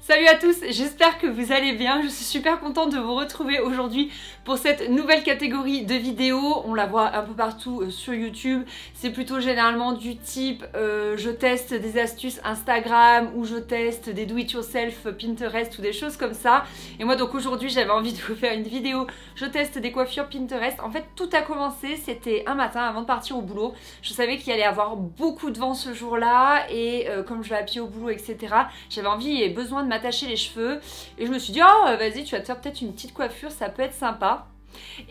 Salut à tous, j'espère que vous allez bien. Je suis super contente de vous retrouver aujourd'hui pour cette nouvelle catégorie de vidéos. On la voit un peu partout sur YouTube. C'est plutôt généralement du type je teste des astuces Instagram ou je teste des do-it-yourself Pinterest ou des choses comme ça. Et moi donc aujourd'hui j'avais envie de vous faire une vidéo je teste des coiffures Pinterest. En fait tout a commencé, c'était un matin avant de partir au boulot. Je savais qu'il allait y avoir beaucoup de vent ce jour-là et comme je vais à pied au boulot etc. J'avais envie et besoin de m'attacher les cheveux et je me suis dit oh vas-y tu vas te faire peut-être une petite coiffure, ça peut être sympa.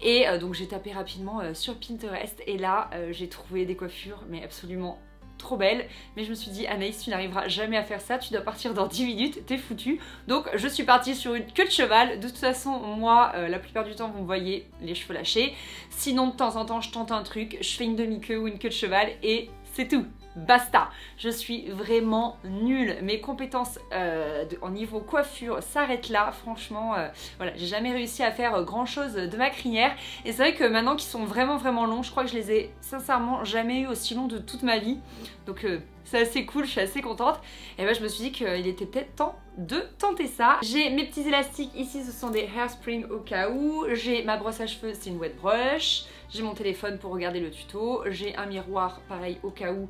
Et donc j'ai tapé rapidement sur Pinterest et là j'ai trouvé des coiffures mais absolument trop belles. Mais je me suis dit Anaïs tu n'arriveras jamais à faire ça, tu dois partir dans 10 minutes, t'es foutu. Donc je suis partie sur une queue de cheval. De toute façon moi la plupart du temps vous me voyez les cheveux lâchés. Sinon de temps en temps je tente un truc, je fais une demi-queue ou une queue de cheval et c'est tout. Basta, je suis vraiment nulle. Mes compétences en niveau coiffure s'arrêtent là. Franchement, voilà, j'ai jamais réussi à faire grand chose de ma crinière. Et c'est vrai que maintenant qu'ils sont vraiment longs, je crois que je les ai sincèrement jamais eu aussi longs de toute ma vie. Donc c'est assez cool, je suis assez contente. Et ben je me suis dit qu'il était peut-être temps de tenter ça. J'ai mes petits élastiques ici, ce sont des Hairspring au cas où. J'ai ma brosse à cheveux, c'est une wet brush. J'ai mon téléphone pour regarder le tuto. J'ai un miroir, pareil au cas où.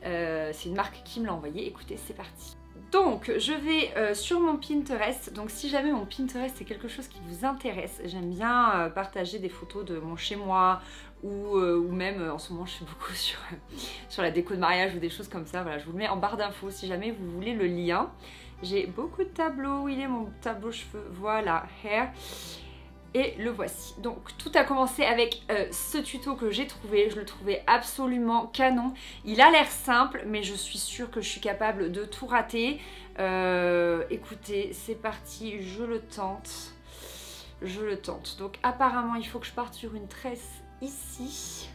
C'est une marque qui me l'a envoyé. Écoutez, c'est parti. Donc je vais sur mon Pinterest. Donc si jamais mon Pinterest c'est quelque chose qui vous intéresse, j'aime bien partager des photos de mon chez moi ou même en ce moment je fais beaucoup sur la déco de mariage ou des choses comme ça. Voilà, je vous le mets en barre d'infos si jamais vous voulez le lien. J'ai beaucoup de tableaux. Où il est mon tableau cheveux? Voilà, hair. Et le voici. Donc tout a commencé avec ce tuto que j'ai trouvé. Je le trouvais absolument canon. Il a l'air simple mais je suis sûre que je suis capable de tout rater. Écoutez, c'est parti, je le tente. Je le tente. Donc apparemment il faut que je parte sur une tresse ici.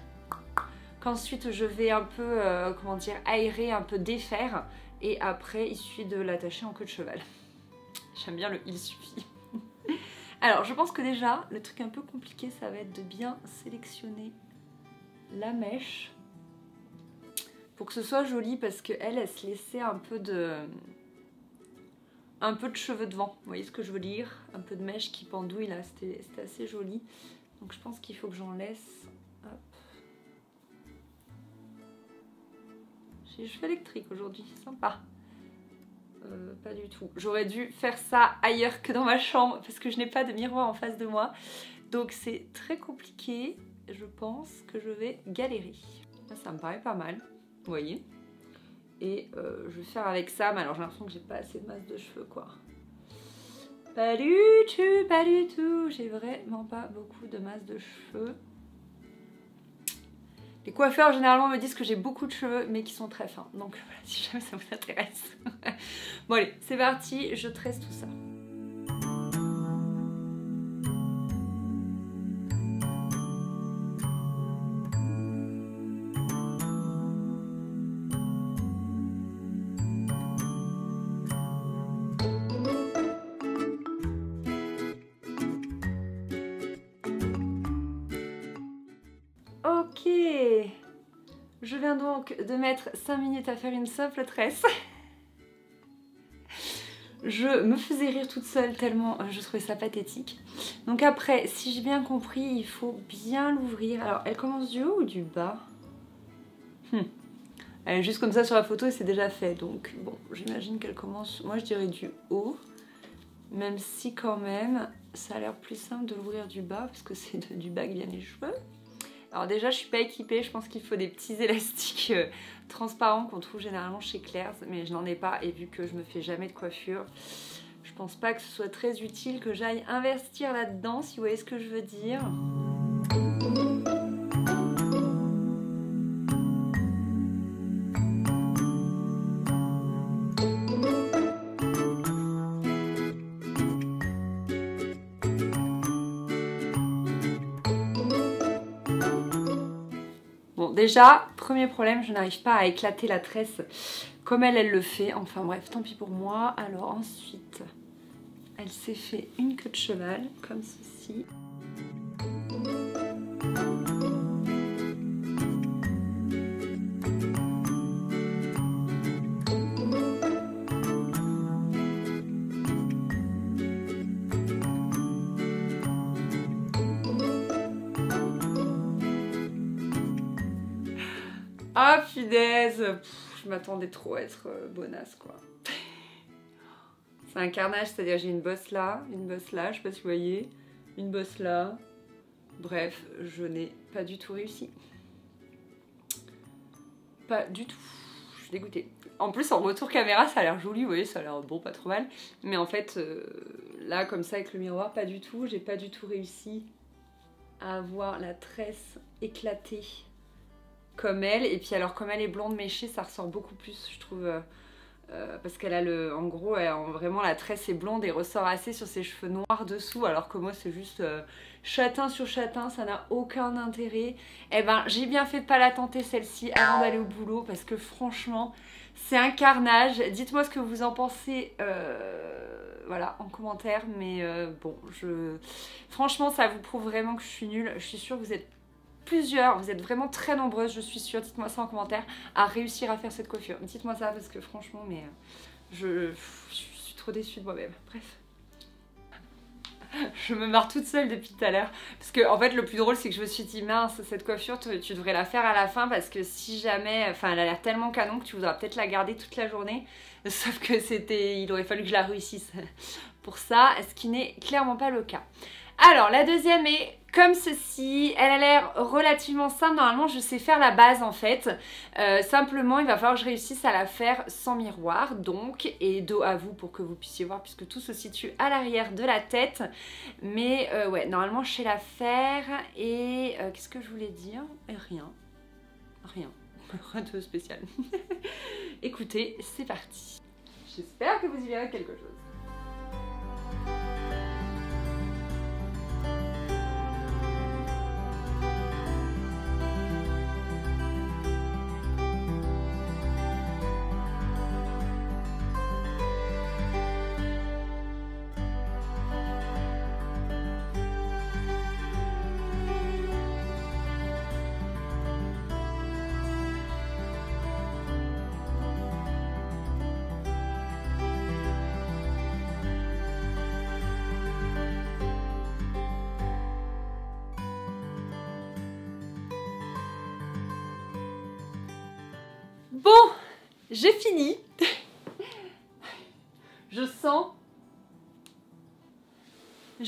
Qu'ensuite je vais un peu, comment dire, aérer, un peu défaire. Et après il suffit de l'attacher en queue de cheval. J'aime bien le il suffit. Alors je pense que déjà le truc un peu compliqué ça va être de bien sélectionner la mèche pour que ce soit joli parce qu'elle se laissait un peu de cheveux devant, vous voyez ce que je veux dire, un peu de mèche qui pendouille là, c'était assez joli. Donc je pense qu'il faut que j'en laisse. Hop. J'ai les cheveux électriques aujourd'hui, sympa. Pas du tout. J'aurais dû faire ça ailleurs que dans ma chambre parce que je n'ai pas de miroir en face de moi. Donc c'est très compliqué. Je pense que je vais galérer. Là, ça me paraît pas mal, vous voyez. Et je vais faire avec ça. Mais alors j'ai l'impression que j'ai pas assez de masse de cheveux quoi. Pas du tout, pas du tout. J'ai vraiment pas beaucoup de masse de cheveux. Les coiffeurs généralement me disent que j'ai beaucoup de cheveux mais qui sont très fins. Donc voilà, si jamais ça vous intéresse. Bon allez, c'est parti, je tresse tout ça. Ok, je viens donc de mettre 5 minutes à faire une simple tresse. Je me faisais rire toute seule tellement je trouvais ça pathétique. Donc après, si j'ai bien compris, il faut bien l'ouvrir. Alors, elle commence du haut ou du bas? Elle est juste comme ça sur la photo et c'est déjà fait. Donc bon, j'imagine qu'elle commence, moi je dirais du haut. Même si quand même, ça a l'air plus simple de l'ouvrir du bas parce que c'est du bas que viennent les cheveux. Alors déjà je suis pas équipée, je pense qu'il faut des petits élastiques transparents qu'on trouve généralement chez Claire's, mais je n'en ai pas et vu que je me fais jamais de coiffure, je pense pas que ce soit très utile que j'aille investir là-dedans, si vous voyez ce que je veux dire. Bon déjà, premier problème, je n'arrive pas à éclater la tresse comme elle le fait. Enfin bref, tant pis pour moi. Alors ensuite, elle s'est fait une queue de cheval, comme ceci. Ah punaise, je m'attendais trop à être bonasse quoi. C'est un carnage, c'est-à-dire j'ai une bosse là, je sais pas si vous voyez, une bosse là. Bref, je n'ai pas du tout réussi. Pas du tout. Je suis dégoûtée. En plus, en retour caméra, ça a l'air joli, vous voyez, ça a l'air bon, pas trop mal. Mais en fait, là, comme ça, avec le miroir, pas du tout. J'ai pas du tout réussi à avoir la tresse éclatée comme elle. Et puis alors, comme elle est blonde méchée, ça ressort beaucoup plus, je trouve. Parce qu'elle a le... En gros, vraiment, la tresse est blonde et ressort assez sur ses cheveux noirs dessous. Alors que moi, c'est juste châtain sur châtain, ça n'a aucun intérêt. Eh ben, j'ai bien fait de pas la tenter celle-ci avant d'aller au boulot. Parce que franchement, c'est un carnage. Dites-moi ce que vous en pensez. Voilà, en commentaire. Mais bon, franchement, ça vous prouve vraiment que je suis nulle. Je suis sûre que vous êtes plusieurs, vous êtes vraiment très nombreuses, je suis sûre, dites-moi ça en commentaire, à réussir à faire cette coiffure. Dites-moi ça parce que franchement, mais je suis trop déçue de moi-même. Bref. Je me marre toute seule depuis tout à l'heure. Parce que en fait, le plus drôle, c'est que je me suis dit, mince, cette coiffure, tu devrais la faire à la fin parce que si jamais, enfin, elle a l'air tellement canon que tu voudras peut-être la garder toute la journée. Sauf que il aurait fallu que je la réussisse pour ça, ce qui n'est clairement pas le cas. Alors, la deuxième est comme ceci. Elle a l'air relativement simple. Normalement, je sais faire la base en fait. Simplement, il va falloir que je réussisse à la faire sans miroir. Donc, et dos à vous pour que vous puissiez voir puisque tout se situe à l'arrière de la tête. Mais ouais, normalement, je sais la faire. Et qu'est-ce que je voulais dire? Rien. Rien. Rien de spécial. Écoutez, c'est parti. J'espère que vous y verrez quelque chose. Bon, j'ai fini. Je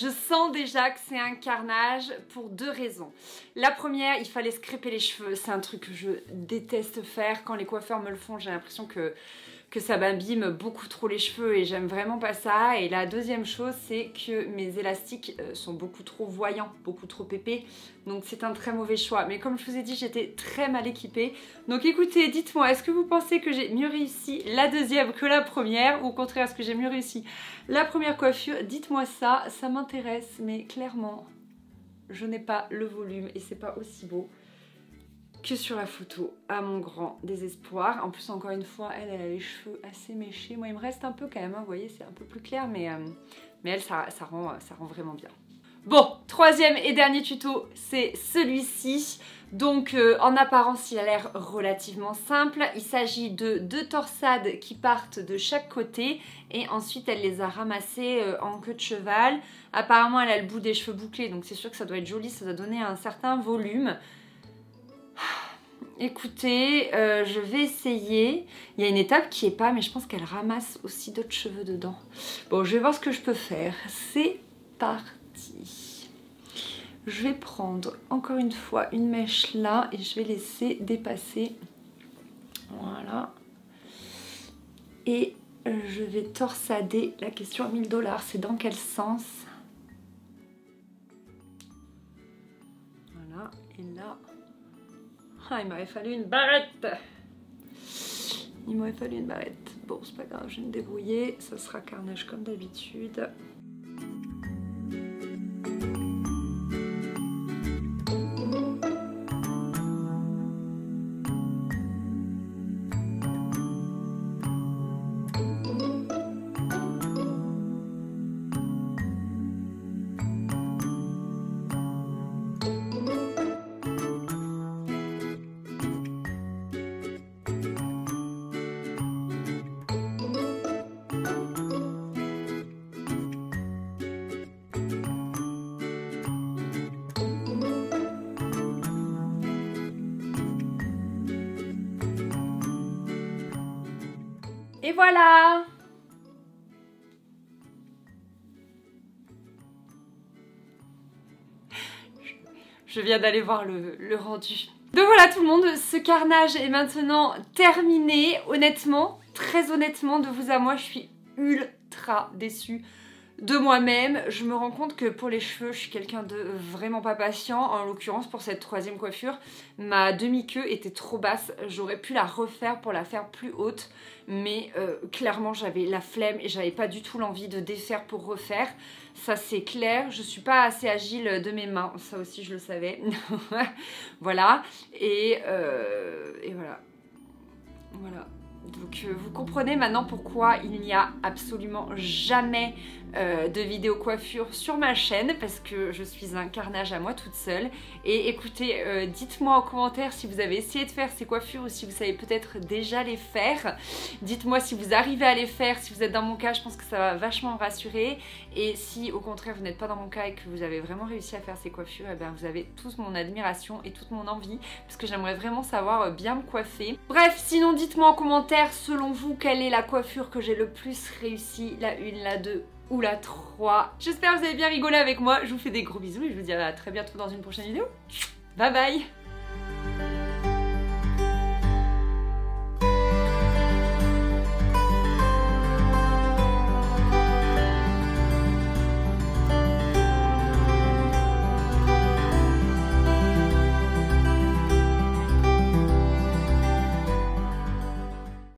sens déjà que c'est un carnage pour deux raisons. La première, il fallait scraper les cheveux. C'est un truc que je déteste faire. Quand les coiffeurs me le font, j'ai l'impression que ça m'abîme beaucoup trop les cheveux et j'aime vraiment pas ça. Et la deuxième chose, c'est que mes élastiques sont beaucoup trop voyants, beaucoup trop épais. Donc c'est un très mauvais choix. Mais comme je vous ai dit, j'étais très mal équipée. Donc écoutez, dites-moi, est-ce que vous pensez que j'ai mieux réussi la deuxième que la première? Ou au contraire, est-ce que j'ai mieux réussi la première coiffure? Dites-moi ça, ça m'intéresse. Mais clairement, je n'ai pas le volume et c'est pas aussi beau que sur la photo, à mon grand désespoir. En plus, encore une fois, elle a les cheveux assez méchés. Moi, il me reste un peu quand même, hein, vous voyez, c'est un peu plus clair, mais elle, ça rend vraiment bien. Bon, troisième et dernier tuto, c'est celui-ci. Donc, en apparence, il a l'air relativement simple. Il s'agit de deux torsades qui partent de chaque côté et ensuite, elle les a ramassées en queue de cheval. Apparemment, elle a le bout des cheveux bouclés, donc c'est sûr que ça doit être joli, ça doit donner un certain volume. Écoutez, je vais essayer. Il y a une étape qui est pas, mais je pense qu'elle ramasse aussi d'autres cheveux dedans. Bon, je vais voir ce que je peux faire. C'est parti. Je vais prendre encore une fois une mèche là et je vais laisser dépasser. Voilà. Et je vais torsader. La question à 1000 $, c'est dans quel sens? Voilà, et là... Ah, il m'aurait fallu une barrette. Il m'aurait fallu une barrette. Bon, c'est pas grave, je vais me débrouiller. Ça sera carnage comme d'habitude. voilà! Je viens d'aller voir le rendu. Donc voilà tout le monde, ce carnage est maintenant terminé. Honnêtement, très honnêtement, de vous à moi, je suis ultra déçue de moi-même. Je me rends compte que pour les cheveux, je suis quelqu'un de vraiment pas patient. En l'occurrence, pour cette troisième coiffure, ma demi-queue était trop basse. J'aurais pu la refaire pour la faire plus haute. Mais clairement, j'avais la flemme et j'avais pas du tout l'envie de défaire pour refaire. Ça, c'est clair. Je suis pas assez agile de mes mains. Ça aussi, je le savais. Voilà. Et voilà. Voilà. Donc vous comprenez maintenant pourquoi il n'y a absolument jamais de vidéo coiffure sur ma chaîne, parce que je suis un carnage à moi toute seule. Et écoutez, dites-moi en commentaire si vous avez essayé de faire ces coiffures ou si vous savez peut-être déjà les faire. Dites-moi si vous arrivez à les faire. Si vous êtes dans mon cas, je pense que ça va vachement me rassurer. Et si au contraire vous n'êtes pas dans mon cas et que vous avez vraiment réussi à faire ces coiffures, eh bien, vous avez toute mon admiration et toute mon envie, parce que j'aimerais vraiment savoir bien me coiffer. Bref, sinon dites-moi en commentaire, selon vous, quelle est la coiffure que j'ai le plus réussi, la 1, la 2 ou la 3. J'espère que vous avez bien rigolé avec moi. Je vous fais des gros bisous et je vous dis à très bientôt dans une prochaine vidéo. Bye bye!